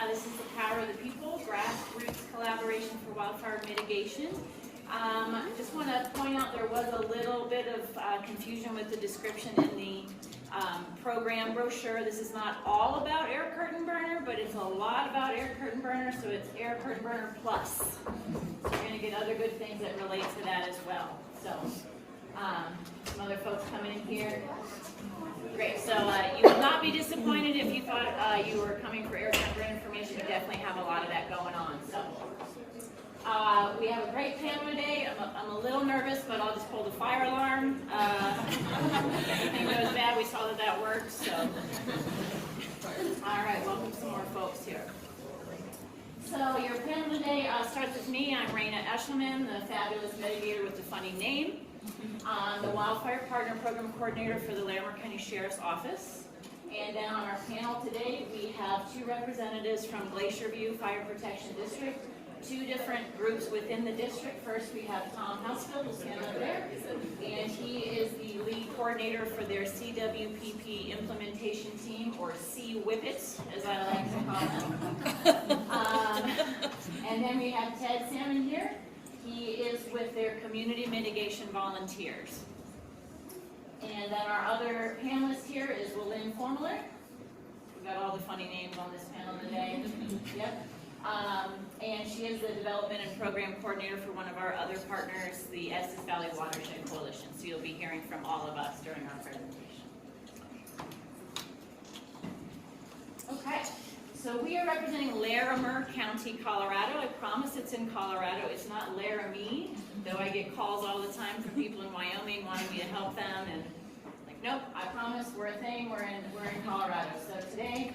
This is the Power of the People, Grassroots Collaboration for Wildfire Mitigation. Just want to point out there was a little bit of confusion with the description in the program brochure. This is not all about air curtain burner, but it's a lot about air curtain burner, so it's air curtain burner plus. So you're going to get other good things that relate to that as well. So some other folks coming in here. Great, so you will not be disappointed if you thought you were coming for air curtain burner information. We definitely have a lot of that going on. So we have a great panel today. I'm a little nervous, but I'll just pull the fire alarm. If anything goes bad, we saw that worked. So, all right, welcome some more folks here. So your panel today starts with me. I'm Raina Eshelman, the fabulous mitigator with the funny name. I'm the Wildfire Partner Program Coordinator for the Larimer County Sheriff's Office. And then on our panel today, we have two representatives from Glacier View Fire Protection District, two different groups within the district. First, we have Tom Housefield, who'll stand over there, and he is the lead coordinator for their CWPP implementation team, or CWPP, as I like to call them. And then we have Ted Salmon here. He is with their community mitigation volunteers. And then our other panelist here is Lynn Formler. We've got all the funny names on this panel today. Yep. And she is the development and program coordinator for one of our other partners, the Estes Valley Watershed Coalition. So you'll be hearing from all of us during our presentation. Okay. So we are representing Larimer County, Colorado. I promise it's in Colorado. It's not Laramie, though I get calls all the time from people in Wyoming wanting me to help them. And like, nope, I promise we're a thing. We're in Colorado. So today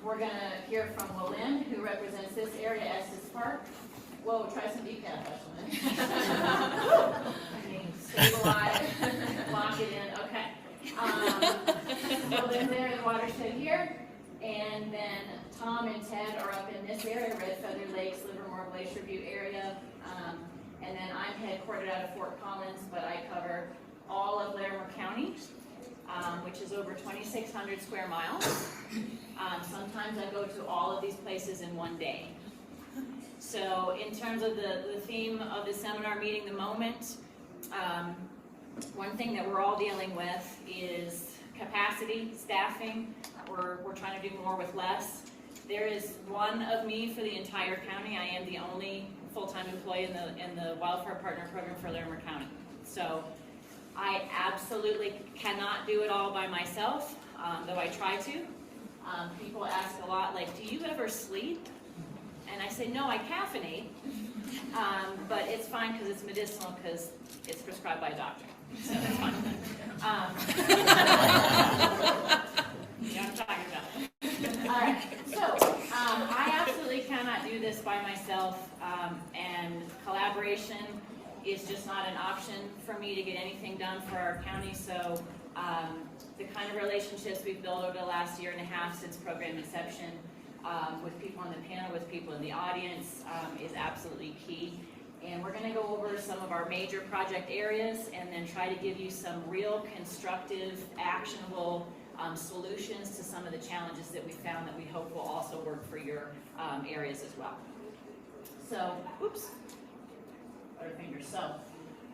we're going to hear from Lynn, who represents this area, Estes Park. Whoa, try some decaf, Lynn. Stabilize, lock it in. Okay. Lynn's there in the watershed here. And then Tom and Ted are up in this area, Red Feather Lakes, Livermore, Glacier View area. And then I'm headquartered out of Fort Collins, but I cover all of Larimer County, which is over 2,600 square miles. Sometimes I go to all of these places in one day. So in terms of the theme of the seminar meeting, the moment, one thing that we're all dealing with is capacity, staffing. We're trying to do more with less. There is one of me for the entire county. I am the only full-time employee in the Wildfire Partner Program for Larimer County. So I absolutely cannot do it all by myself, though I try to. People ask a lot, like, do you ever sleep? And I say, no, I caffeinate, but it's fine because it's medicinal, because it's prescribed by a doctor. So it's fine. You know what I'm talking about. All right, so I absolutely cannot do this by myself, and collaboration is just not an option for me to get anything done for our county. So the kind of relationships we've built over the last year and a half since program inception, with people on the panel, with people in the audience, is absolutely key. And we're going to go over some of our major project areas and then try to give you some real constructive, actionable solutions to some of the challenges that we found that we hope will also work for your areas as well. So, oops, butterfingers. So,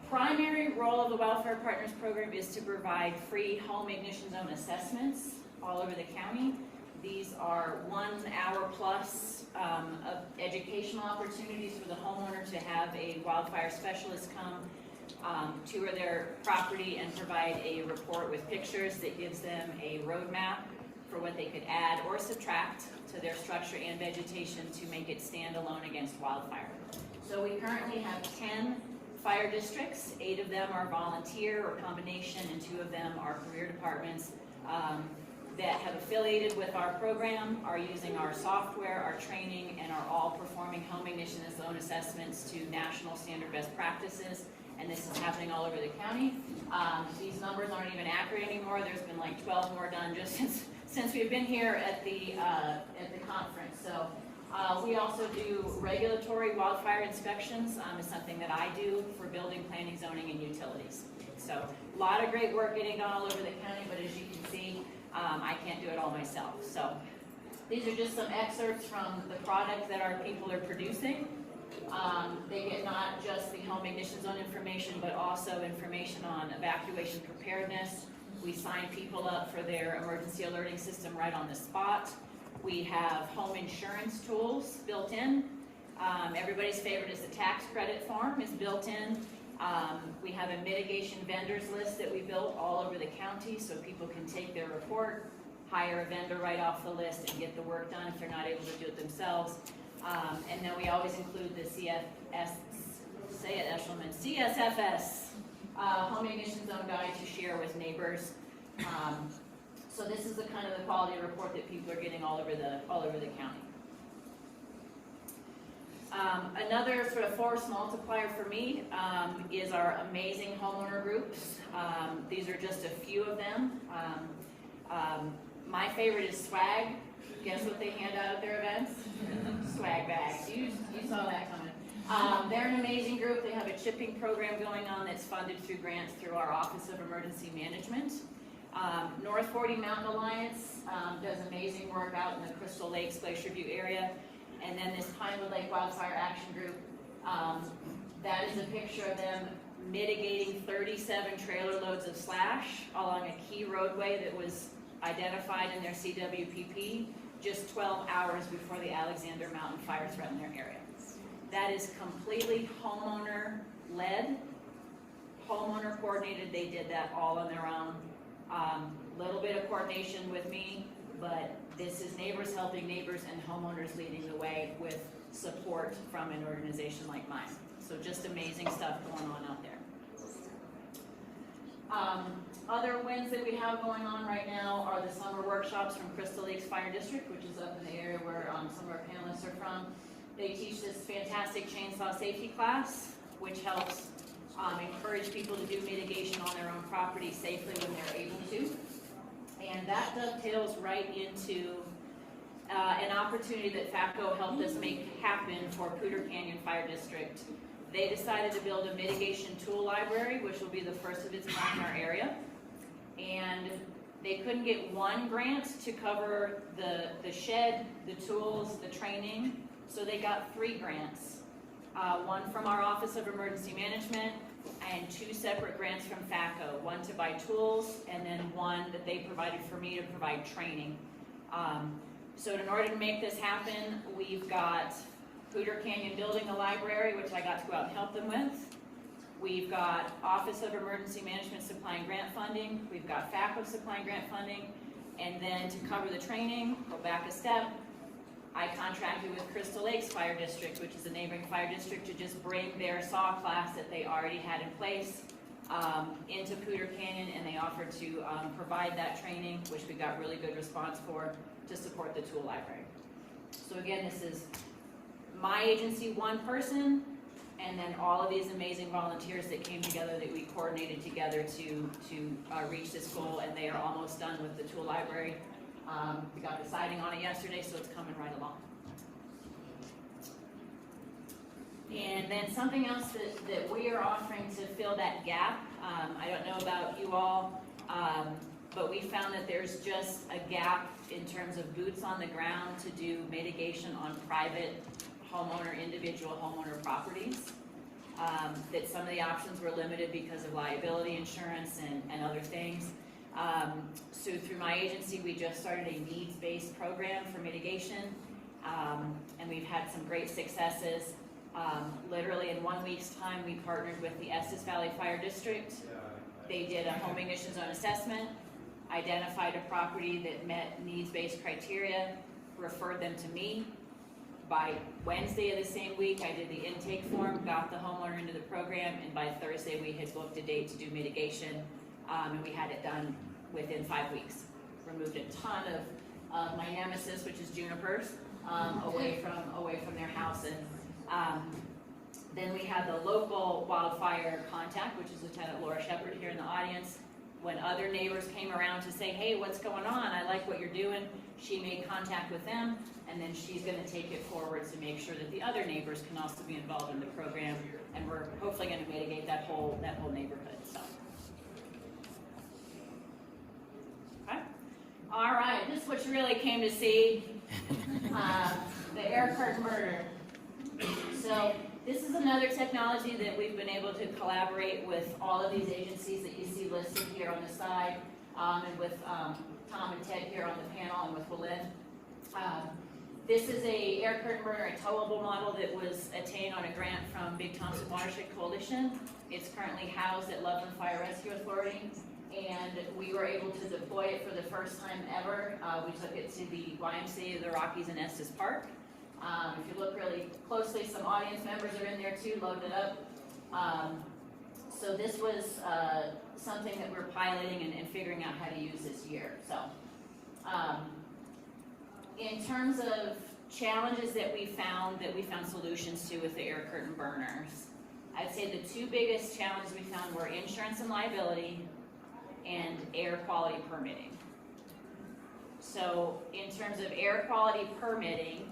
primary role of the Wildfire Partners Program is to provide free home ignition zone assessments all over the county. These are 1 hour plus of educational opportunities for the homeowner to have a wildfire specialist come tour their property and provide a report with pictures that gives them a roadmap for what they could add or subtract to their structure and vegetation to make it stand alone against wildfire. So we currently have 10 fire districts. 8 of them are volunteer or combination, and 2 of them are career departments that have affiliated with our program, are using our software, our training, and are all performing home ignition zone assessments to national standard best practices. And this is happening all over the county. These numbers aren't even accurate anymore. There's been like 12 more done just since we've been here at the conference. So we also do regulatory wildfire inspections. Is something that I do for building, planning, zoning, and utilities. So a lot of great work getting done all over the county, but as you can see, I can't do it all myself. So These are just some excerpts from the product that our people are producing. They get not just the home ignition zone information, but also information on evacuation preparedness. We sign people up for their emergency alerting system right on the spot. We have home insurance tools built in. Everybody's favorite is the tax credit form is built in. We have a mitigation vendors list that we built all over the county so people can take their report, hire a vendor right off the list and get the work done if they're not able to do it themselves. And then we always include the CSFS home ignition zone guide to share with neighbors. So this is the kind of the quality report that people are getting all over the county. Another sort of force multiplier for me is our amazing homeowner groups. These are just a few of them. My favorite is swag. Guess what they hand out at their events? Swag bags. You saw that coming. They're an amazing group. They have a chipping program going on that's funded through grants through our Office of Emergency Management. North 40 Mountain Alliance does amazing work out in the Crystal Lakes Glacier View area. And then this Pinewood Lake Wildfire Action Group, that is a picture of them mitigating 37 trailer loads of slash along a key roadway that was identified in their CWPP just 12 hours before the Alexander Mountain fire threatened their area. That is completely homeowner-led, homeowner coordinated. They did that all on their own. Little bit of coordination with me, but this is neighbors helping neighbors and homeowners leading the way with support from an organization like mine. So just amazing stuff going on out there. Other wins that we have going on right now are the summer workshops from Crystal Lakes Fire District, which is up in the area where some of our panelists are from. They teach this fantastic chainsaw safety class, which helps encourage people to do mitigation on their own property safely when they're able to. And that dovetails right into an opportunity that FACO helped us make happen for Poudre Canyon Fire District. They decided to build a mitigation tool library, which will be the first of its kind in our area. And they couldn't get one grant to cover the shed, the tools, the training, so they got 3 grants. One from our Office of Emergency Management and 2 separate grants from FACO, one to buy tools and then one that they provided for me to provide training. So in order to make this happen, we've got Poudre Canyon building a library, which I got to go out and help them with. We've got Office of Emergency Management supplying grant funding. We've got FACO supplying grant funding. And then to cover the training, go back a step, I contracted with Crystal Lakes Fire District, which is a neighboring fire district, to just bring their SAW class that they already had in place into Poudre Canyon, and they offered to provide that training, which we got really good response for, to support the tool library. So again, this is my agency, one person, and then all of these amazing volunteers that came together that we coordinated together to reach this goal, and they are almost done with the tool library. We got the siding on it yesterday, so it's coming right along. And then something else that we are offering to fill that gap, I don't know about you all, but we found that there's just a gap in terms of boots on the ground to do mitigation on private homeowner, individual homeowner properties. That some of the options were limited because of liability insurance and other things. So through my agency, we just started a needs-based program for mitigation, and we've had some great successes. Literally in 1 week's time, we partnered with the Estes Valley Fire District. They did a home ignition zone assessment, identified a property that met needs-based criteria, referred them to me. By Wednesday of the same week, I did the intake form, got the homeowner into the program, and by Thursday, we had booked a date to do mitigation, and we had it done within 5 weeks. Removed a ton of my nemesis, which is junipers, away from their house. And then we had the local wildfire contact, which is Lieutenant Laura Shepard here in the audience. When other neighbors came around to say, hey, what's going on? I like what you're doing. She made contact with them, and then she's going to take it forward to make sure that the other neighbors can also be involved in the program, and we're hopefully going to mitigate that whole neighborhood. So, okay. All right, this is what you really came to see. The air curtain burner. So this is another technology that we've been able to collaborate with all of these agencies that you see listed here on the side, and with Tom and Ted here on the panel, and with Willin. This is a air curtain burner, a towable model that was attained on a grant from Big Thompson Watershed Coalition. It's currently housed at Loveland Fire Rescue Authority, and we were able to deploy it for the first time ever. We took it to the YMCA of the Rockies in Estes Park. If you look really closely, some audience members are in there too, loaded up. So this was something that we're piloting and figuring out how to use this year. So, in terms of challenges that we found solutions to with the air curtain burners, I'd say the two biggest challenges we found were insurance and liability and air quality permitting. So in terms of air quality permitting,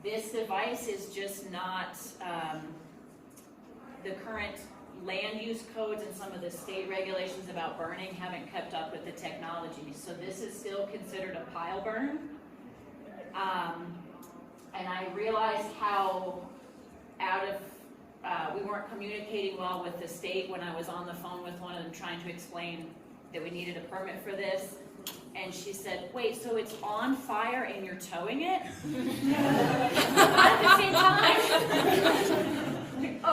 this device is just not, the current land use codes and some of the state regulations about burning haven't kept up with the technology. So this is still considered a pile burn. And I realized how we weren't communicating well with the state when I was on the phone with one of them trying to explain that we needed a permit for this. And she said, wait, so it's on fire and you're towing it? At the same time?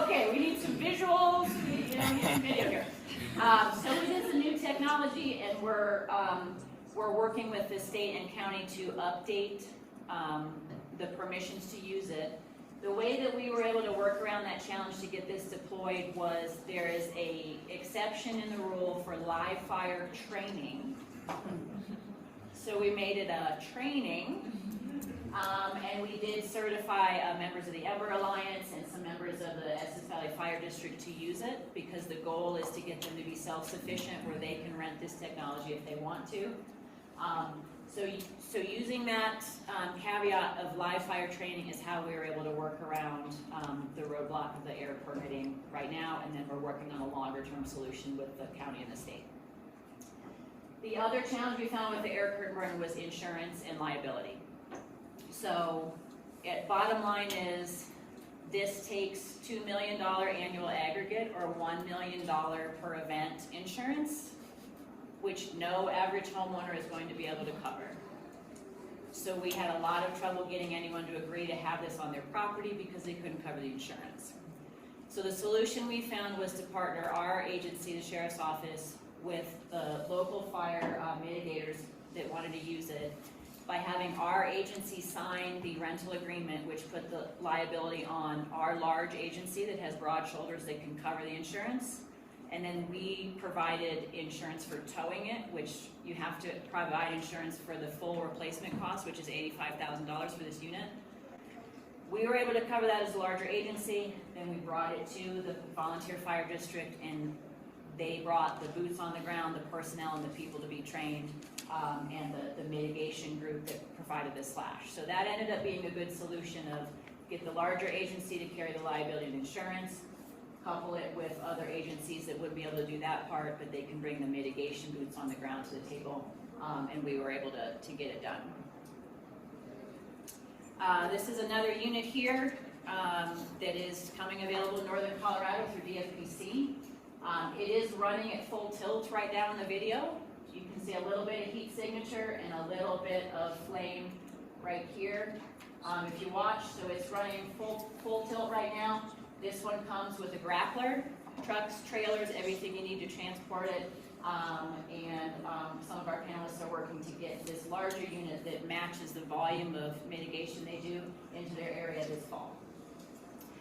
Okay, we need some visuals, we need some video here. So it is a new technology, and we're working with the state and county to update the permissions to use it. The way that we were able to work around that challenge to get this deployed was there is a exception in the rule for live fire training. So we made it a training, and we did certify members of the Ever Alliance and some members of the Estes Valley Fire District to use it, because the goal is to get them to be self-sufficient where they can rent this technology if they want to. So using that caveat of live fire training is how we were able to work around the roadblock of the air permitting right now, and then we're working on a longer term solution with the county and the state. The other challenge we found with the air curtain burn was insurance and liability. So bottom line is this takes $2 million annual aggregate or $1 million per event insurance, which no average homeowner is going to be able to cover. So we had a lot of trouble getting anyone to agree to have this on their property because they couldn't cover the insurance. So the solution we found was to partner our agency, the Sheriff's Office, with the local fire mitigators that wanted to use it by having our agency sign the rental agreement, which put the liability on our large agency that has broad shoulders that can cover the insurance. And then we provided insurance for towing it, which you have to provide insurance for the full replacement cost, which is $85,000 for this unit. We were able to cover that as a larger agency. Then we brought it to the volunteer fire district, and they brought the boots on the ground, the personnel and the people to be trained, and the mitigation group that provided the slash. So that ended up being a good solution of get the larger agency to carry the liability and insurance, couple it with other agencies that wouldn't be able to do that part, but they can bring the mitigation boots on the ground to the table, and we were able to get it done. This is another unit here that is coming available in northern Colorado through DFPC. It is running at full tilt right now in the video. You can see a little bit of heat signature and a little bit of flame right here. If you watch, so it's running full tilt right now. This one comes with a grappler, trucks, trailers, everything you need to transport it. And some of our panelists are working to get this larger unit that matches the volume of mitigation they do into their area this fall.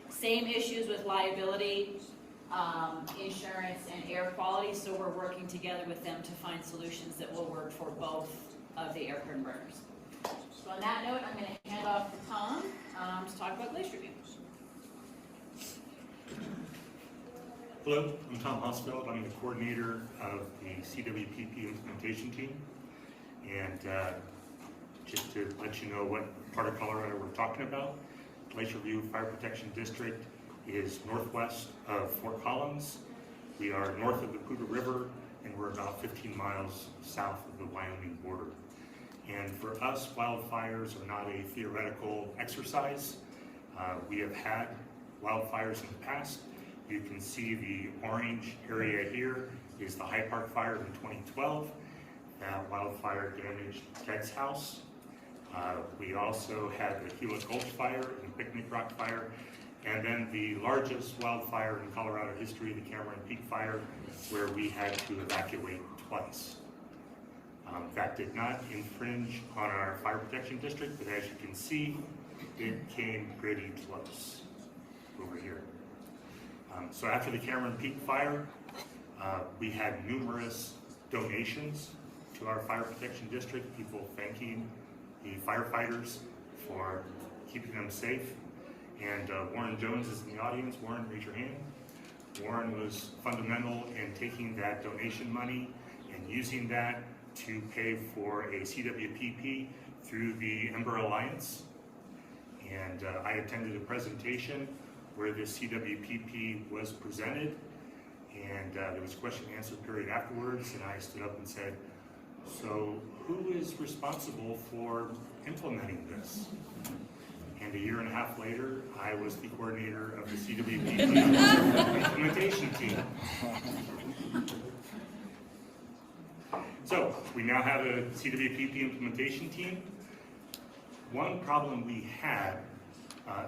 Same issues with liability, insurance, and air quality, so we're working together with them to find solutions that will work for both of the air curtain burners. So on that note, I'm going to hand off to Tom to talk about glacier review. Hello, I'm Tom Hosfeld. I'm the coordinator of the CWPP implementation team. And just to let you know what part of Colorado we're talking about, Glacier View Fire Protection District is northwest of Fort Collins. We are north of the Poudre River, and we're about 15 miles south of the Wyoming border. And for us, wildfires are not a theoretical exercise. We have had wildfires in the past. You can see the orange area here is the High Park fire in 2012. That wildfire damaged Ted's house. We also had the Gila Gulch fire and the Picnic Rock fire, and then the largest wildfire in Colorado history, the Cameron Peak fire, where we had to evacuate twice. That did not infringe on our fire protection district, but as you can see, it came pretty close over here. So after the Cameron Peak fire, we had numerous donations to our fire protection district, people thanking the firefighters for keeping them safe. And Warren Jones is in the audience. Warren, raise your hand. Warren was fundamental in taking that donation money and using that to pay for a CWPP through the Ember Alliance. And I attended a presentation where this CWPP was presented, and there was a question and answer period afterwards, and I stood up and said, so who is responsible for implementing this? And a year and a half later, I was the coordinator of the CWPP implementation team. So we now have a CWPP implementation team. One problem we had,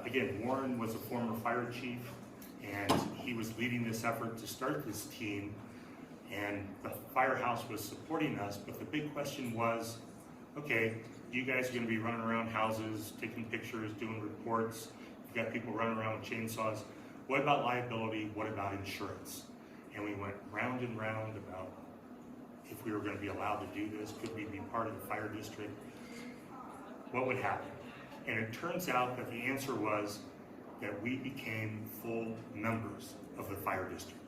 again, Warren was a former fire chief, and he was leading this effort to start this team, and the firehouse was supporting us, but the big question was, okay, you guys are going to be running around houses, taking pictures, doing reports, you've got people running around with chainsaws. What about liability? What about insurance? And we went round and round about if we were going to be allowed to do this, could we be part of the fire district? What would happen? And it turns out that the answer was that we became full members of the fire district.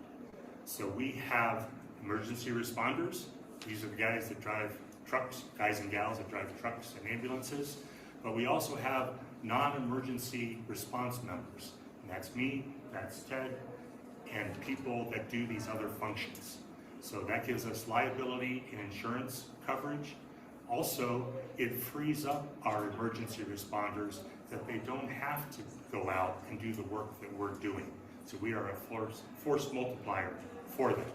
So we have emergency responders. These are the guys that drive trucks, guys and gals that drive trucks and ambulances. But we also have non-emergency response members. And that's me, that's Ted, and people that do these other functions. So that gives us liability and insurance coverage. Also, it frees up our emergency responders that they don't have to go out and do the work that we're doing. So we are a force multiplier for them.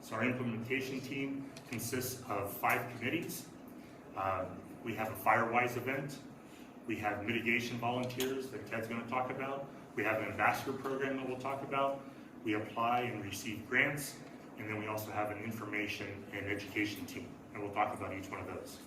So our implementation team consists of 5 committees. We have a Firewise event. We have mitigation volunteers that Ted's going to talk about. We have an ambassador program that we'll talk about. We apply and receive grants. And then we also have an information and education team, and we'll talk about each one of those.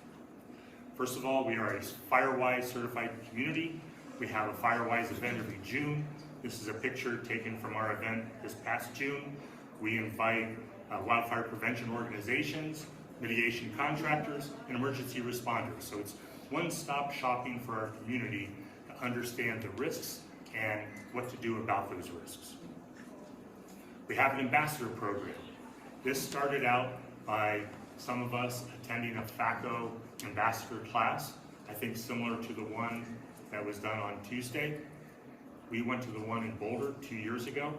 First of all, we are a Firewise certified community. We have a Firewise event every June. This is a picture taken from our event this past June. We invite wildfire prevention organizations, mitigation contractors, and emergency responders. So it's one-stop shopping for our community to understand the risks and what to do about those risks. We have an ambassador program. This started out by some of us attending a FACO ambassador class, I think similar to the one that was done on Tuesday. We went to the one in Boulder 2 years ago.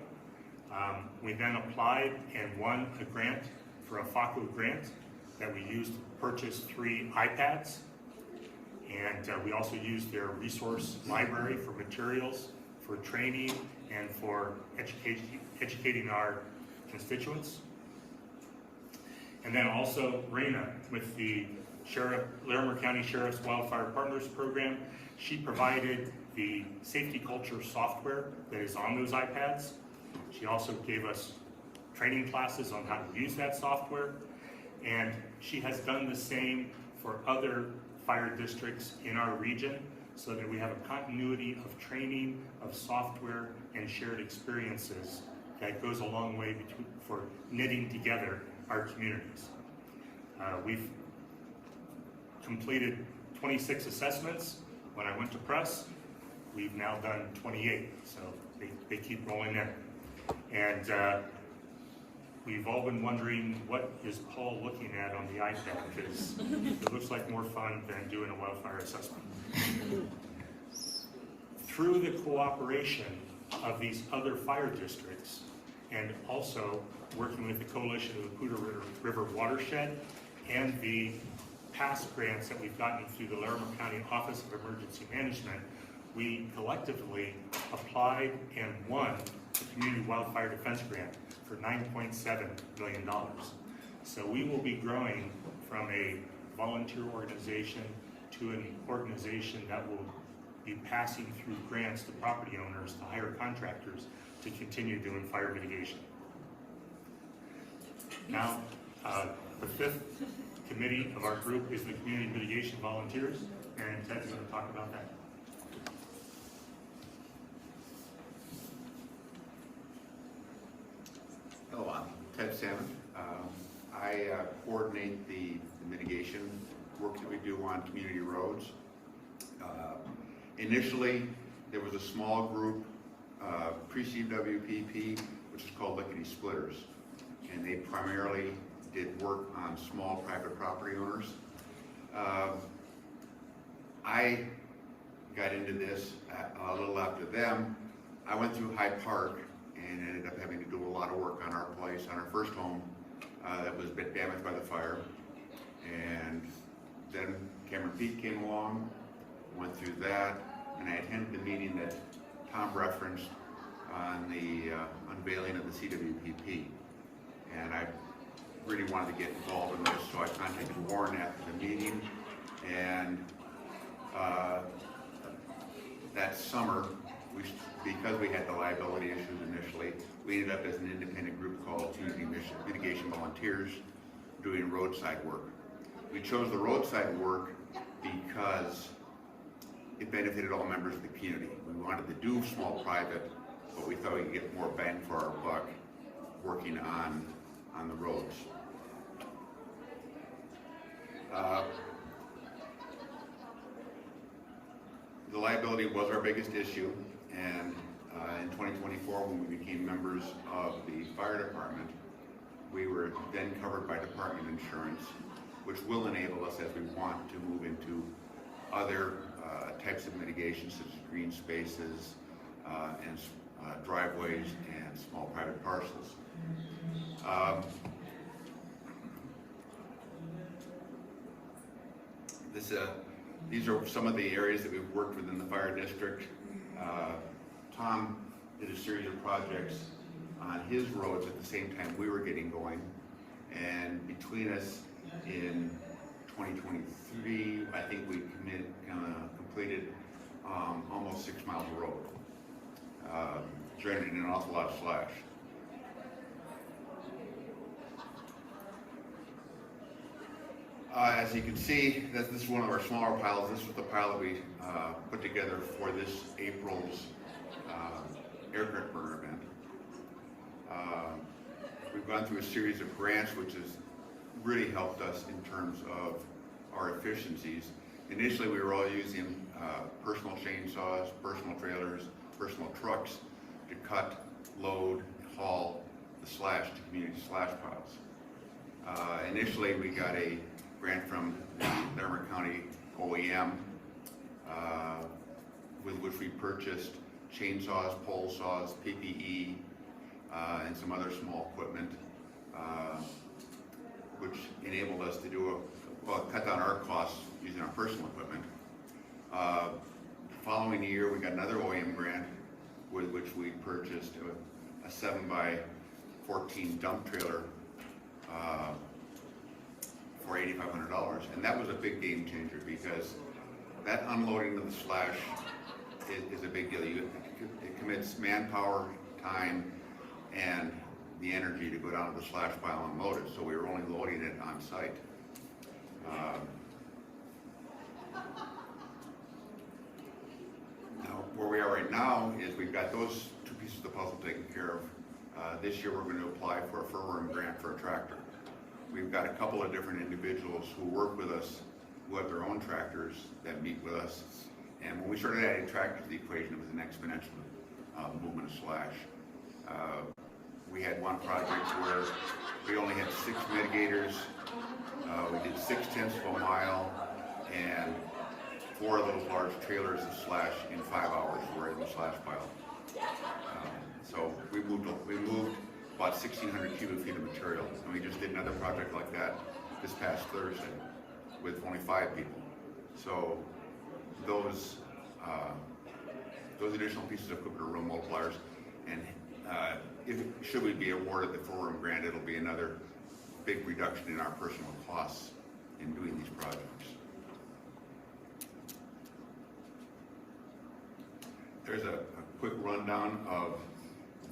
We then applied and won a grant for a FACO grant that we used to purchase 3 iPads. And we also used their resource library for materials, for training, and for educating our constituents. And then also Raina with the Larimer County Sheriff's Wildfire Partners Program. She provided the safety culture software that is on those iPads. She also gave us training classes on how to use that software. And she has done the same for other fire districts in our region so that we have a continuity of training, of software, and shared experiences that goes a long way for knitting together our communities. We've completed 26 assessments. When I went to press, we've now done 28, so they keep rolling in. And we've all been wondering, what is Paul looking at on the iPad? Because it looks like more fun than doing a wildfire assessment. Through the cooperation of these other fire districts, and also working with the Coalition of the Poudre River Watershed and the past grants that we've gotten through the Larimer County Office of Emergency Management, we collectively applied and won the Community Wildfire Defense Grant for $9.7 million. So we will be growing from a volunteer organization to an organization that will be passing through grants to property owners, to hire contractors to continue doing fire mitigation. Now, the fifth committee of our group is the Community Mitigation Volunteers, and Ted's going to talk about that. Hello, I'm Ted Salmon. I coordinate the mitigation work that we do on community roads. Initially, there was a small group, pre-CWPP, which is called Lickety Splitters, and they primarily did work on small private property owners. I got into this a little after them. I went through Hyde Park and ended up having to do a lot of work on our place, on our first home that was a bit damaged by the fire. And then Cameron Peak came along, went through that, and I attended the meeting that Tom referenced on the unveiling of the CWPP. And I really wanted to get involved in this, so I contacted Warren after the meeting, and that summer, because we had the liability issues initially, we ended up as an independent group called Community Mitigation Volunteers doing roadside work. We chose the roadside work because it benefited all members of the community. We wanted to do small private, but we thought we could get more bang for our buck working on the roads. The liability was our biggest issue, and in 2024, when we became members of the fire department, we were then covered by department insurance, which will enable us, as we want, to move into other types of mitigation, such as green spaces and driveways and small private parcels. These are some of the areas that we've worked within the fire district. Tom did a series of projects on his roads at the same time we were getting going, and between us in 2023, I think we completed almost 6 miles of road, generating an awful lot of slash. As you can see, this is one of our smaller piles. This was the pile that we put together for this April's aircraft burner event. We've gone through a series of grants, which has really helped us in terms of our efficiencies. Initially, we were all using personal chainsaws, personal trailers, personal trucks to cut, load, haul the slash to community slash piles. Initially, we got a grant from the Larimer County OEM, with which we purchased chainsaws, pole saws, PPE, and some other small equipment, which enabled us to cut down our costs using our personal equipment. The following year, we got another OEM grant with which we purchased a 7x14 dump trailer for $8,500, and that was a big game changer because that unloading of the slash is a big deal. It commits manpower, time, and the energy to go down to the slash pile and load it, so we were only loading it on site. Now, where we are right now is we've got those two pieces of the puzzle taken care of. This year we're going to apply for a furrowing grant for a tractor. We've got a couple of different individuals who work with us who have their own tractors that meet with us. And when we started adding tractors to the equation, it was an exponential movement of slash. We had one project where we only had 6 mitigators. We did 0.6 of a mile, and 4 of those large trailers of slash in 5 hours were in the slash pile. So we moved about 1,600 cubic feet of material, and we just did another project like that this past Thursday. with only 5 people. So those additional pieces of equipment are real multipliers, and should we be awarded the 4-room grant, it'll be another big reduction in our personal costs in doing these projects. There's a quick rundown of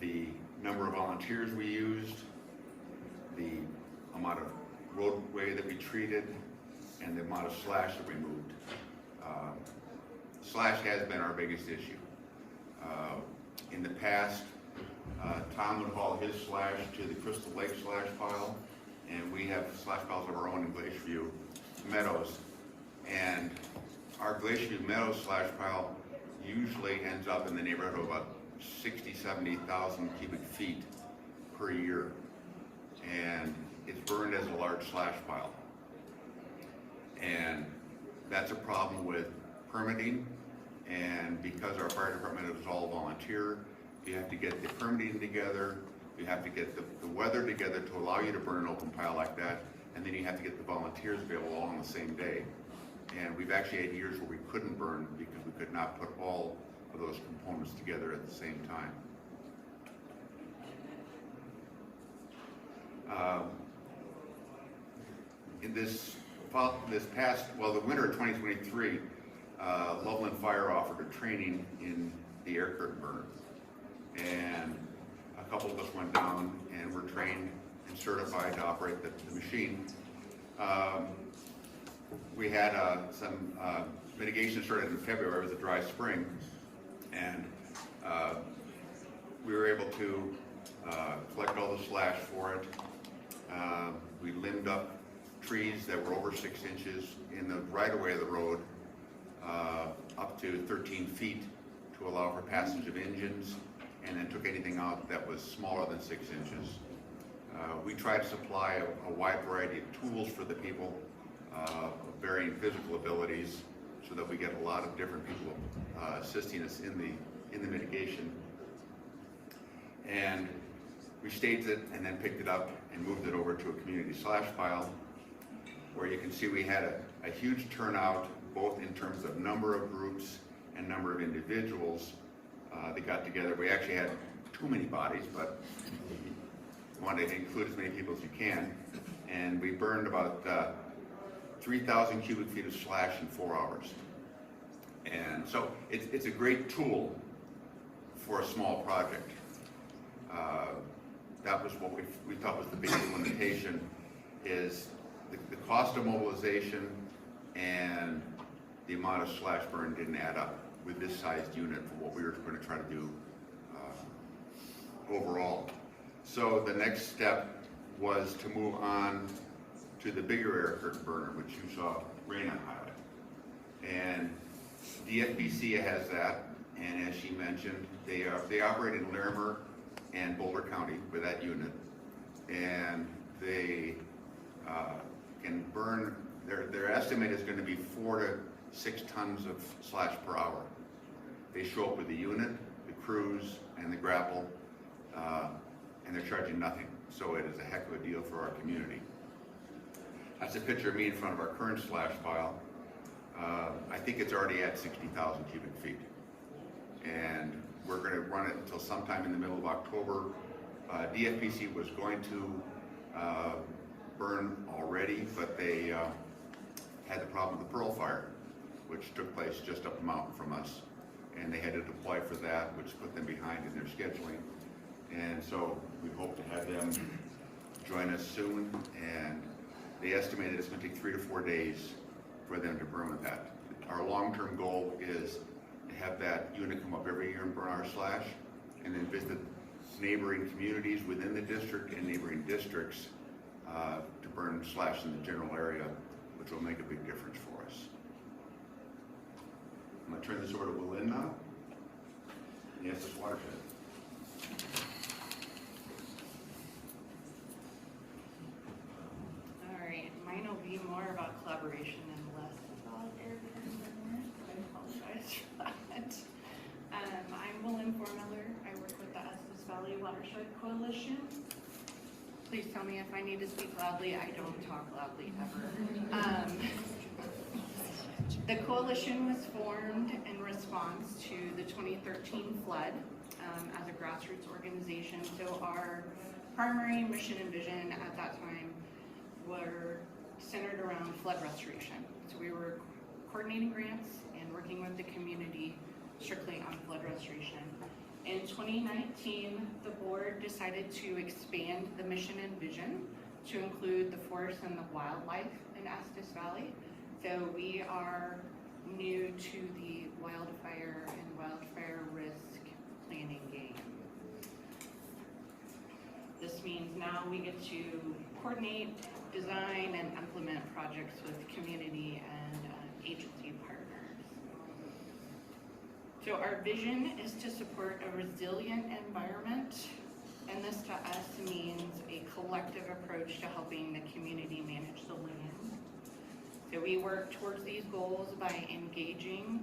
the number of volunteers we used, the amount of roadway that we treated, and the amount of slash that we moved. Slash has been our biggest issue. In the past, Tom would haul his slash to the Crystal Lake slash pile, and we have slash piles of our own in Glacierview Meadows. And our Glacierview Meadows slash pile usually ends up in the neighborhood of about 60,000 to 70,000 cubic feet per year. And it's burned as a large slash pile. And that's a problem with permitting. And because our fire department is all volunteer, you have to get the permitting together, you have to get the weather together to allow you to burn an open pile like that, and then you have to get the volunteers available all on the same day. And we've actually had years where we couldn't burn because we could not put all of those components together at the same time. In the winter of 2023, Loveland Fire offered a training in the air curtain burner, and a couple of us went down and were trained and certified to operate the machine. We had some mitigation started in February. It was a dry spring, and we were able to collect all the slash for it. We limbed up trees that were over 6 inches in the right-of-way of the road, up to 13 feet to allow for passage of engines, and then took anything out that was smaller than 6 inches. We tried to supply a wide variety of tools for the people, of varying physical abilities, so that we get a lot of different people assisting us in the mitigation. And we staged it and then picked it up and moved it over to a community slash pile, where you can see we had a huge turnout, both in terms of number of groups and number of individuals that got together. We actually had too many bodies, but we wanted to include as many people as you can. And we burned about 3,000 cubic feet of slash in 4 hours. And so it's a great tool for a small project. That was what we thought was the biggest limitation, is the cost of mobilization and the amount of slash burn didn't add up with this sized unit for what we were going to try to do overall. So the next step was to move on to the bigger air curtain burner, which you saw Raina highlight. And DFBC has that, and as she mentioned, they operate in Larimer and Boulder County with that unit, and they can burn, their estimate is going to be 4 to 6 tons of slash per hour. They show up with the unit, the crews, and the grapple, and they're charging nothing. So it is a heck of a deal for our community. That's a picture of me in front of our current slash pile. I think it's already at 60,000 cubic feet. And we're going to run it until sometime in the middle of October. DFPC was going to burn already, but they had the problem with the Pearl Fire, which took place just up the mountain from us. And they had to deploy for that, which put them behind in their scheduling. And so we hope to have them join us soon. And they estimated it's going to take 3 to 4 days for them to burn with that. Our long-term goal is to have that unit come up every year and burn our slash, and then visit neighboring communities within the district and neighboring districts to burn slash in the general area, which will make a big difference for us. I'm going to turn this over to Willin now. Yes, it's watershed. All right, mine will be more about collaboration and less about air curtain burner. I apologize for that. I'm Willin Formiller. I work with the Estes Valley Watershed Coalition. Please tell me if I need to speak loudly. I don't talk loudly ever. The coalition was formed in response to the 2013 flood as a grassroots organization. So our primary mission and vision at that time were centered around flood restoration. So we were coordinating grants and working with the community strictly on flood restoration. In 2019, the board decided to expand the mission and vision to include the forest and the wildlife in Estes Valley. So we are new to the wildfire and wildfire risk planning game. This means now we get to coordinate, design, and implement projects with community and agency partners. So our vision is to support a resilient environment, and this to us means a collective approach to helping the community manage the land. So we work towards these goals by engaging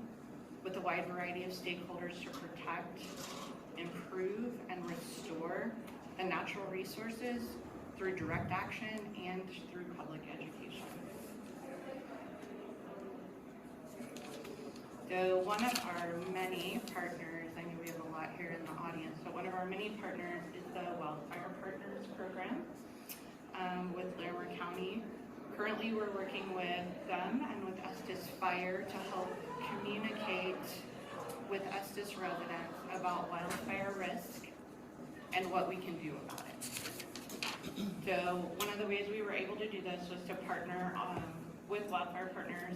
with a wide variety of stakeholders to protect, improve, and restore the natural resources through direct action and through public education. So one of our many partners, I know we have a lot here in the audience, but one of our many partners is the Wildfire Partners program with Larimer County. Currently we're working with them and with Estes Fire to help communicate with Estes residents about wildfire risk and what we can do about it. So one of the ways we were able to do this was to partner with Wildfire Partners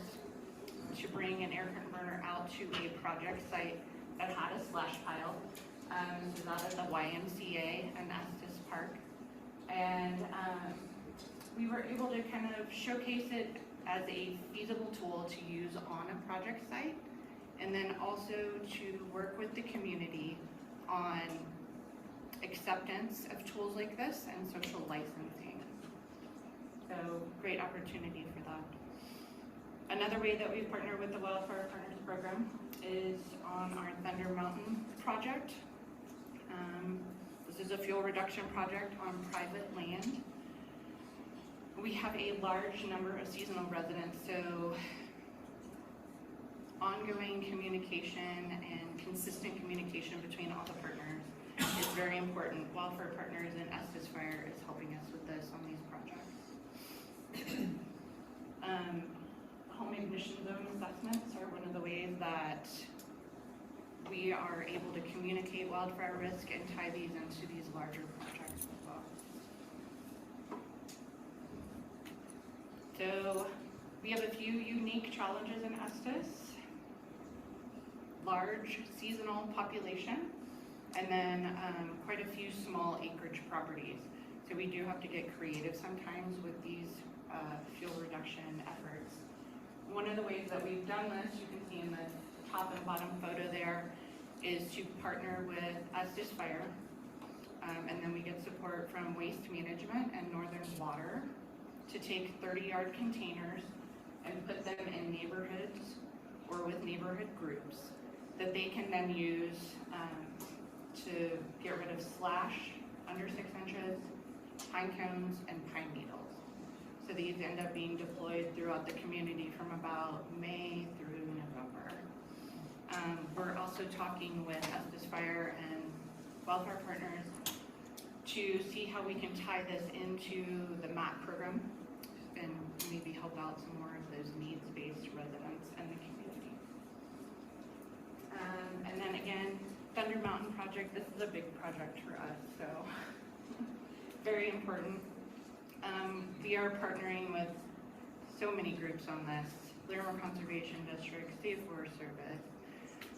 to bring an air curtain burner out to a project site that had a slash pile. This is out at the YMCA and Estes Park. And we were able to kind of showcase it as a feasible tool to use on a project site, and then also to work with the community on acceptance of tools like this and social licensing. So great opportunity for that. Another way that we partner with the Wildfire Partners program is on our Thunder Mountain project. This is a fuel reduction project on private land. We have a large number of seasonal residents, so ongoing communication and consistent communication between all the partners is very important. Wildfire Partners and Estes Fire is helping us with this on these projects. Home ignition zone assessments are one of the ways that we are able to communicate wildfire risk and tie these into these larger projects as well. So we have a few unique challenges in Estes. Large seasonal population, and then quite a few small acreage properties. So we do have to get creative sometimes with these fuel reduction efforts. One of the ways that we've done this, you can see in the top and bottom photo there, is to partner with Estes Fire, and then we get support from Waste Management and Northern Water to take 30-yard containers and put them in neighborhoods or with neighborhood groups that they can then use to get rid of slash under 6 inches, pine cones, and pine needles. So these end up being deployed throughout the community from about May through November. We're also talking with Estes Fire and Wildfire Partners to see how we can tie this into the MAP program and maybe help out some more of those needs-based residents in the community. And then again, Thunder Mountain project, this is a big project for us, so very important. We are partnering with so many groups on this: Larimer Conservation District, State Forest Service,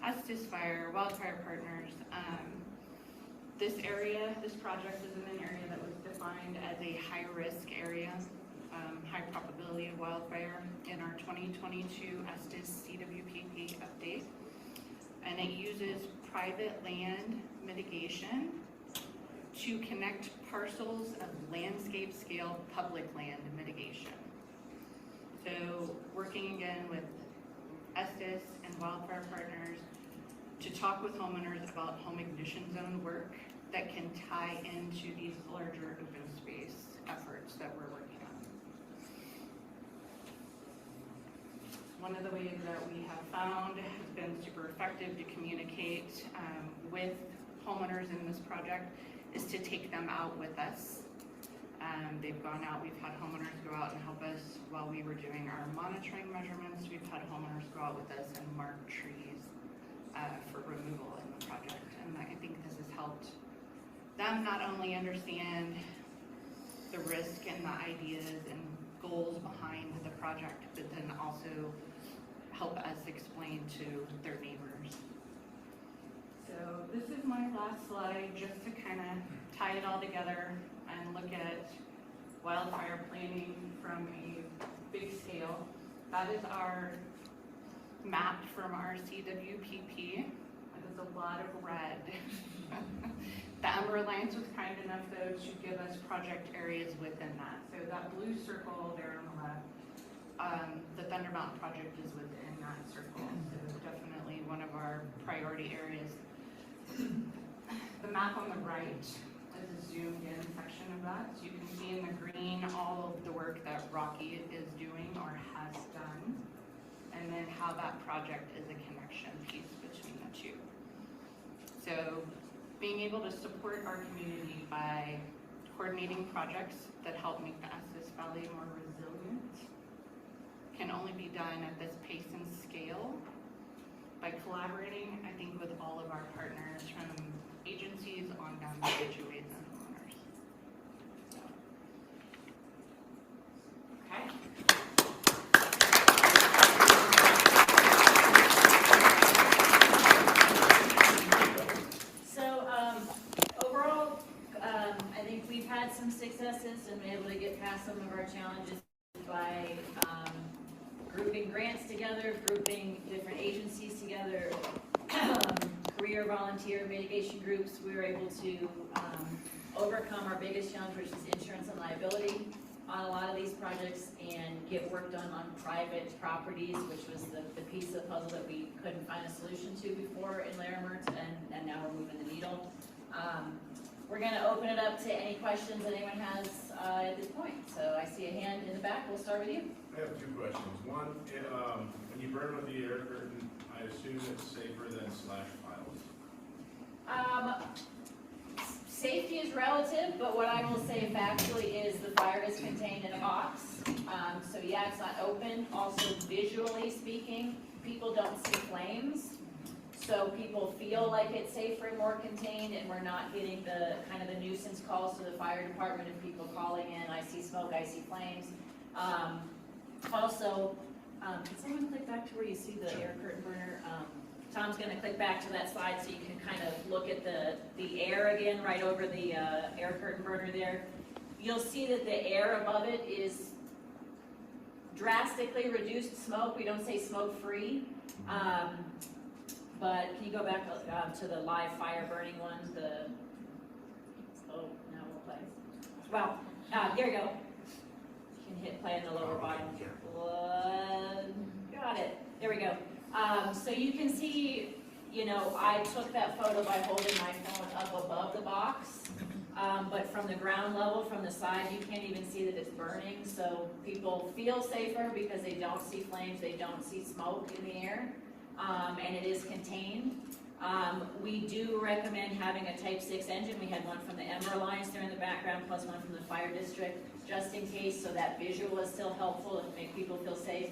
Estes Fire, Wildfire Partners. This area, this project is in an area that was defined as a high-risk area, high probability of wildfire in our 2022 Estes CWPP update. And it uses private land mitigation to connect parcels of landscape scale public land mitigation. So working again with Estes and Wildfire Partners to talk with homeowners about home ignition zone work that can tie into these larger open space that we're working on. One of the ways that we have found has been super effective to communicate with homeowners in this project is to take them out with us. They've gone out, we've had homeowners go out and help us while we were doing our monitoring measurements. We've had homeowners go out with us and mark trees for removal in the project. And I think this has helped them not only understand the risk and the ideas and goals behind the project, but then also help us explain to their neighbors. So this is my last slide, just to kind of tie it all together and look at wildfire planning from a big scale. That is our map from our CWPP. That is a lot of red. The Ember Alliance was kind enough, though, to give us project areas within that. So that blue circle there on the left, the Thunder Mountain project is within that circle. So definitely one of our priority areas. The map on the right is a zoomed in section of that. So you can see in the green all of the work that Rocky is doing or has done, and then how that project is a connection piece between the two. So being able to support our community by coordinating projects that help make the Estes Valley more resilient can only be done at this pace and scale by collaborating, I think, with all of our partners, from agencies on down to HOAs and homeowners. Okay. So overall, I think we've had some successes and been able to get past some of our challenges by grouping grants together, grouping different agencies together, career volunteer mitigation groups. We were able to overcome our biggest challenge, which is insurance and liability on a lot of these projects, and get work done on private properties, which was the piece of the puzzle that we couldn't find a solution to before in Larimer, and now we're moving the needle. We're going to open it up to any questions that anyone has at this point. So I see a hand in the back. We'll start with you. I have two questions. One, when you burn with the air curtain, I assume it's safer than slash piles. Safety is relative, but what I will say factually is the fire is contained in a box. So yeah, it's not open. Also, visually speaking, people don't see flames. So people feel like it's safer and more contained, and we're not getting the kind of the nuisance calls to the fire department of people calling in, I see smoke, I see flames. Also, can someone click back to where you see the air curtain burner? Tom's going to click back to that slide so you can kind of look at the air again right over the air curtain burner there. You'll see that the air above it is drastically reduced smoke. We don't say smoke free. But can you go back to the live fire burning one? Oh, now we'll play. Well, there you go. You can hit play in the lower bottom. Got it. There we go. So you can see, you know, I took that photo by holding my phone up above the box. But from the ground level, from the side, you can't even see that it's burning. So people feel safer because they don't see flames, they don't see smoke in the air. And it is contained. We do recommend having a Type 6 engine. We had one from the Ember Alliance there in the background, plus one from the fire district, just in case, so that visual is still helpful and make people feel safe.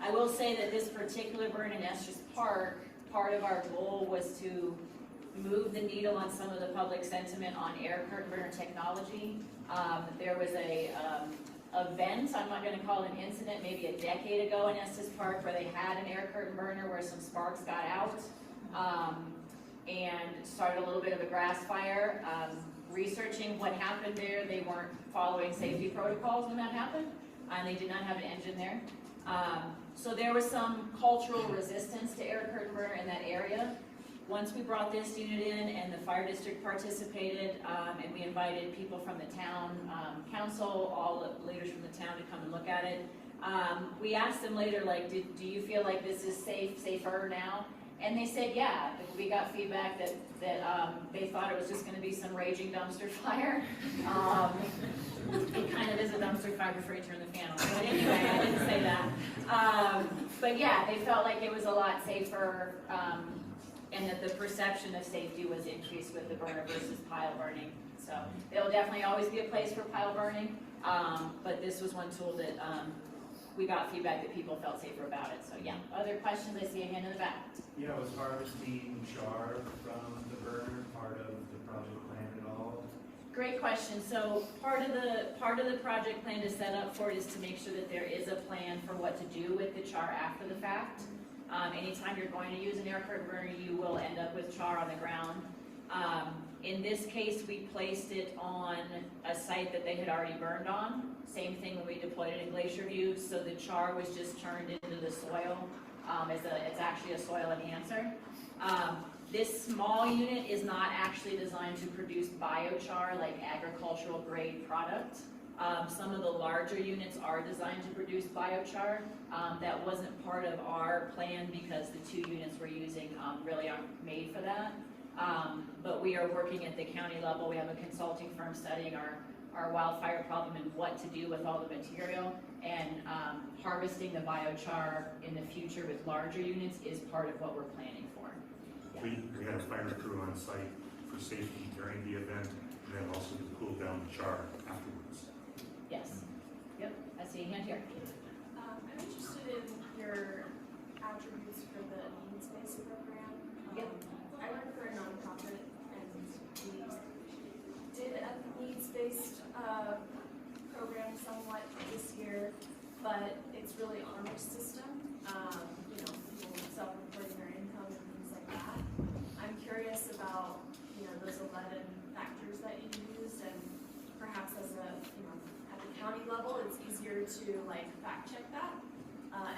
I will say that this particular burn in Estes Park, part of our goal was to move the needle on some of the public sentiment on air curtain burner technology. There was a event, I'm not going to call it an incident, maybe a decade ago in Estes Park, where they had an air curtain burner where some sparks got out and started a little bit of a grass fire. Researching what happened there, they weren't following safety protocols when that happened, and they did not have an engine there. So there was some cultural resistance to air curtain burner in that area. Once we brought this unit in and the fire district participated, and we invited people from the town council, all the leaders from the town to come and look at it. We asked them later, like, do you feel like this is safer now? And they said, yeah. We got feedback that they thought it was just going to be some raging dumpster fire. It kind of is a dumpster fire before you turn the fan on. But anyway, I didn't say that. But yeah, they felt like it was a lot safer, and that the perception of safety was increased with the burner versus pile burning. So there'll definitely always be a place for pile burning, but this was one tool that we got feedback that people felt safer about it. So yeah, other questions? I see a hand in the back. Yeah, was harvesting char from the burner part of the project plan at all? Great question. So part of the project plan to set up for it is to make sure that there is a plan for what to do with the char after the fact. Anytime you're going to use an air curtain burner, you will end up with char on the ground. In this case, we placed it on a site that they had already burned on. Same thing when we deployed it in Glacier View, so the char was just turned into the soil. It's actually a soil enhancer. This small unit is not actually designed to produce biochar, like agricultural grade product. Some of the larger units are designed to produce biochar. That wasn't part of our plan because the 2 units we're using really aren't made for that. But we are working at the county level. We have a consulting firm studying our wildfire problem and what to do with all the material, and harvesting the biochar in the future with larger units is part of what we're planning for. Yeah. We had a fire crew on site for safety during the event, and then also to cool down the char afterwards. Yes. Yep. I see a hand here. I'm interested in your attributes for the needs-based program. Yep. I work for a nonprofit, and we did a needs-based program somewhat this year, but it's really on our system. People self-reporting their income and things like that. I'm curious about those 11 factors that you use, and perhaps as a at the county level, it's easier to fact check that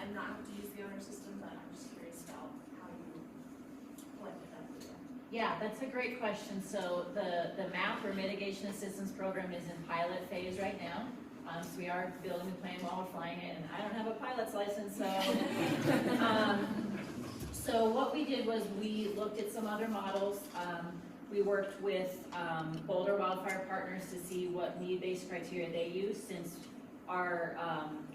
and not have to use the owner system. But I'm just curious about how you collected that data. Yeah, that's a great question. So the MAP, or Mitigation Assistance Program, is in pilot phase right now. So we are building the plan while we're flying it, and I don't have a pilot's license, so. So what we did was we looked at some other models. We worked with Boulder Wildfire Partners to see what need-based criteria they use, since our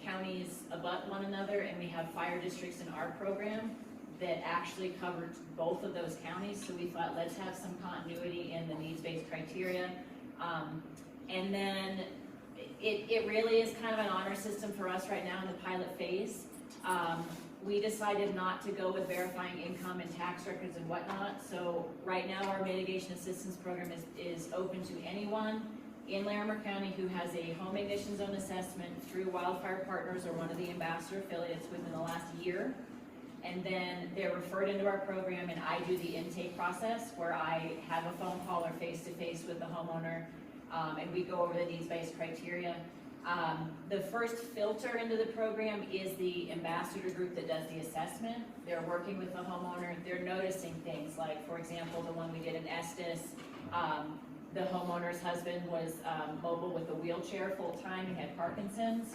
counties abut one another, and we have fire districts in our program that actually covered both of those counties. So we thought, let's have some continuity in the needs-based criteria. And then it really is kind of an honor system for us right now in the pilot phase. We decided not to go with verifying income and tax records and whatnot. So right now our mitigation assistance program is open to anyone in Larimer County who has a home ignition zone assessment through Wildfire Partners or one of the ambassador affiliates within the last year. And then they're referred into our program, and I do the intake process where I have a phone call or face-to-face with the homeowner, and we go over the needs-based criteria. The first filter into the program is the ambassador group that does the assessment. They're working with the homeowner. They're noticing things like, for example, the one we did in Estes, the homeowner's husband was mobile with a wheelchair full-time. He had Parkinson's.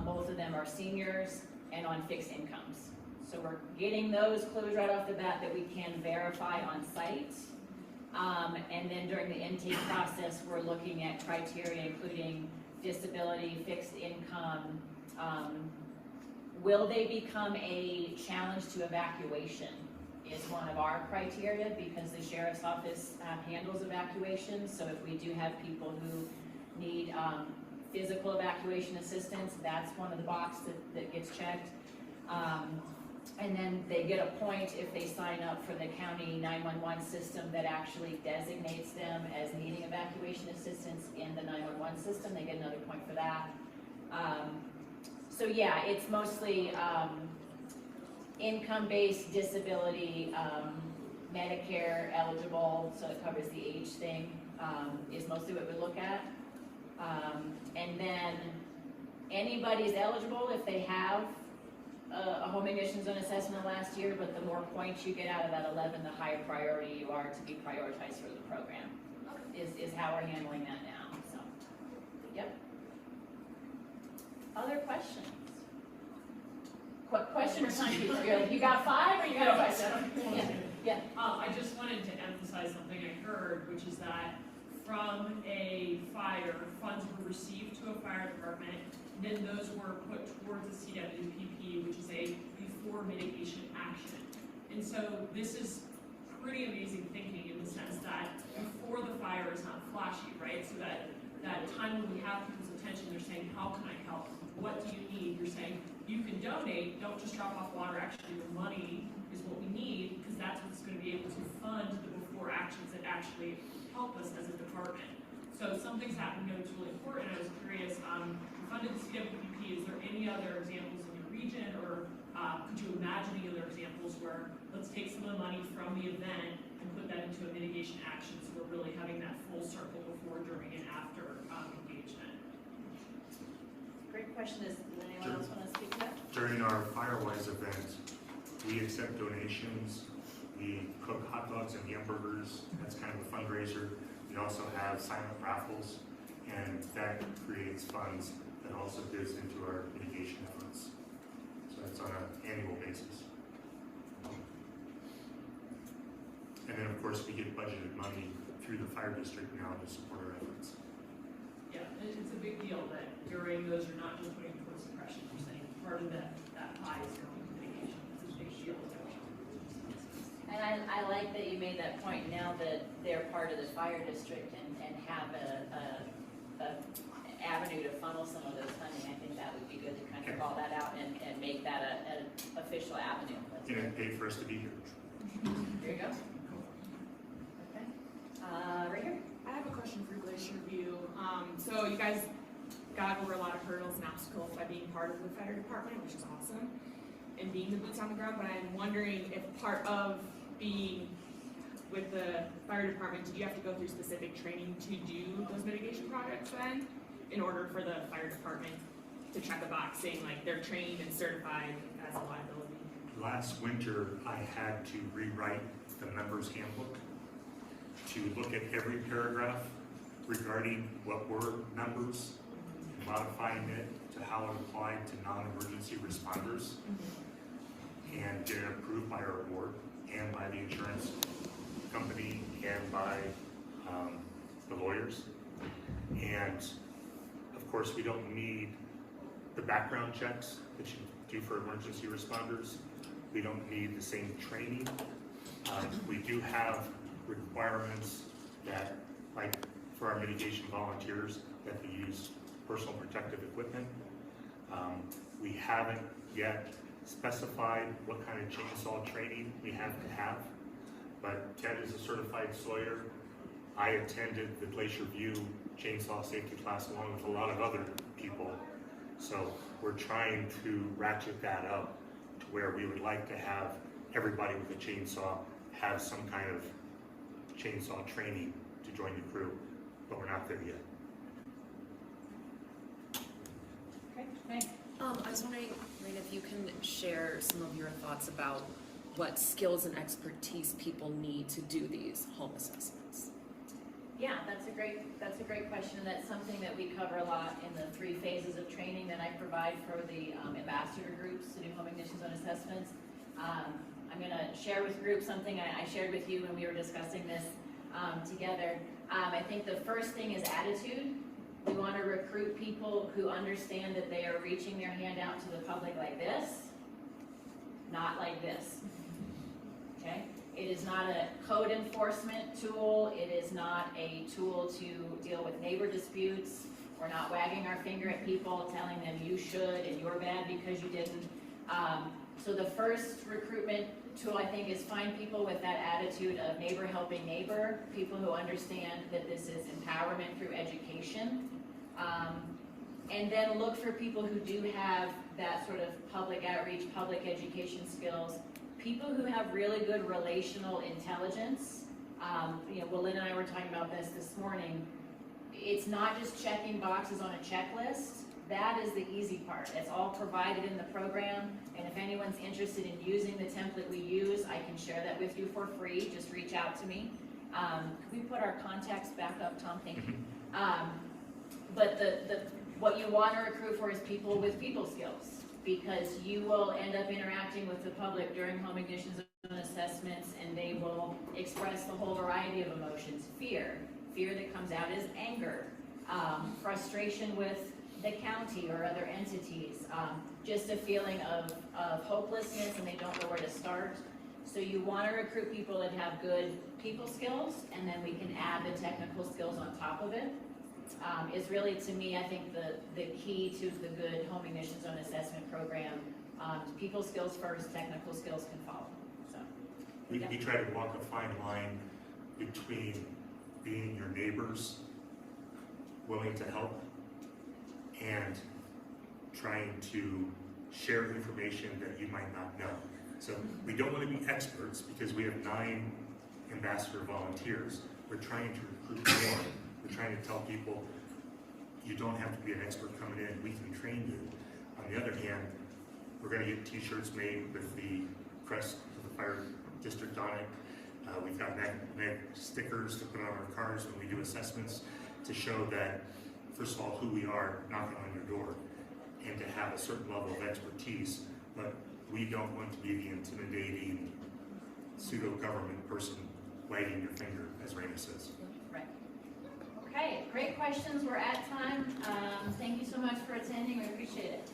Both of them are seniors and on fixed incomes. So we're getting those clues right off the bat that we can verify on site. And then during the intake process, we're looking at criteria including disability, fixed income. Will they become a challenge to evacuation is one of our criteria, because the sheriff's office handles evacuation. So if we do have people who need physical evacuation assistance, that's one of the boxes that gets checked. And then they get a point if they sign up for the county 911 system that actually designates them as needing evacuation assistance in the 911 system. They get another point for that. So yeah, it's mostly income-based, disability, Medicare eligible, so it covers the age thing, is mostly what we look at. And then anybody's eligible if they have a home ignition zone assessment last year, but the more points you get out of that 11, the higher priority you are to be prioritized for the program, is how we're handling that now. So, yep. Other questions? What question or time? You got 5 or you got a question? Yeah. I just wanted to emphasize something I heard, which is that from a fire, funds were received to a fire department, and then those were put towards a CWPP, which is a before mitigation action. And so this is pretty amazing thinking in the sense that before the fire is not flashy, right? So that time when we have people's attention, they're saying, how can I help? What do you need? You're saying, you can donate, don't just drop off water, actually your money is what we need, because that's what's going to be able to fund the before actions that actually help us as a department. So something's happening that was really important. I was curious, you funded the CWPP, is there any other examples in your region, or could you imagine any other examples where let's take some of the money from the event and put that into a mitigation action, so we're really having that full circle before, during, and after engagement? Great question. Does anyone else want to speak to that? During our Firewise event, we accept donations. We cook hot dogs and hamburgers. That's kind of a fundraiser. We also have silent raffles, and that creates funds that also goes into our mitigation efforts. So it's on an annual basis. And then, of course, we get budgeted money through the fire district now to support our efforts. Yeah, it's a big deal that during those you're not just putting towards suppression, you're saying part of that pie is going to mitigation. It's a big deal. And I like that you made that point now that they're part of the fire district and have a avenue to funnel some of those funding. I think that would be good to kind of call that out and make that an official avenue. And it paid for us to be here. There you go. Okay. Right here. I have a question for Glacier View. So you guys got over a lot of hurdles and obstacles by being part of the fire department, which is awesome, and being the boots on the ground, but I'm wondering if part of being with the fire department, did you have to go through specific training to do those mitigation projects then, in order for the fire department to check a box saying like they're trained and certified as a liability? Last winter, I had to rewrite the members handbook to look at every paragraph regarding what were members, modifying it to how it applied to non-emergency responders, and get it approved by our board and by the insurance company and by the lawyers. And of course, we don't need the background checks that you do for emergency responders. We don't need the same training. We do have requirements that, like for our mitigation volunteers, that they use personal protective equipment. We haven't yet specified what kind of chainsaw training we have to have, but Ted is a certified sawyer. I attended the Glacier View chainsaw safety class along with a lot of other people. So we're trying to ratchet that up to where we would like to have everybody with a chainsaw have some kind of chainsaw training to join the crew, but we're not there yet. Okay. Thanks. I was wondering if you can share some of your thoughts about what skills and expertise people need to do these home assessments. Yeah, that's a great question, and that's something that we cover a lot in the 3 phases of training that I provide for the ambassador groups to do home ignition zone assessments. I'm going to share with groups something I shared with you when we were discussing this together. I think the first thing is attitude. We want to recruit people who understand that they are reaching their hand out to the public like this, not like this. Okay? It is not a code enforcement tool. It is not a tool to deal with neighbor disputes. We're not wagging our finger at people, telling them you should and you're bad because you didn't. So the first recruitment tool, I think, is find people with that attitude of neighbor helping neighbor, people who understand that this is empowerment through education. And then look for people who do have that sort of public outreach, public education skills, people who have really good relational intelligence. Lynn and I were talking about this morning. It's not just checking boxes on a checklist. That is the easy part. It's all provided in the program, and if anyone's interested in using the template we use, I can share that with you for free. Just reach out to me. Can we put our contacts back up, Tom? Thank you. But what you want to recruit for is people with people skills, because you will end up interacting with the public during home ignition zone assessments, and they will express the whole variety of emotions. Fear that comes out is anger, frustration with the county or other entities, just a feeling of hopelessness and they don't know where to start. So you want to recruit people that have good people skills, and then we can add the technical skills on top of it. Is really, to me, I think the key to the good home ignition zone assessment program. People skills first, technical skills can follow. So We try to walk a fine line between being your neighbors, willing to help, and trying to share information that you might not know. So we don't want to be experts because we have 9 ambassador volunteers. We're trying to recruit more. We're trying to tell people, you don't have to be an expert coming in, we can train you. On the other hand, we're going to get t-shirts made with the crest of the fire district on it. We've got magnet stickers to put on our cars when we do assessments to show that, first of all, who we are knocking on your door, and to have a certain level of expertise, but we don't want to be the intimidating pseudo-government person wagging your finger, as Raina says. right. Okay, great questions. We're at time. Thank you so much for attending. We appreciate it.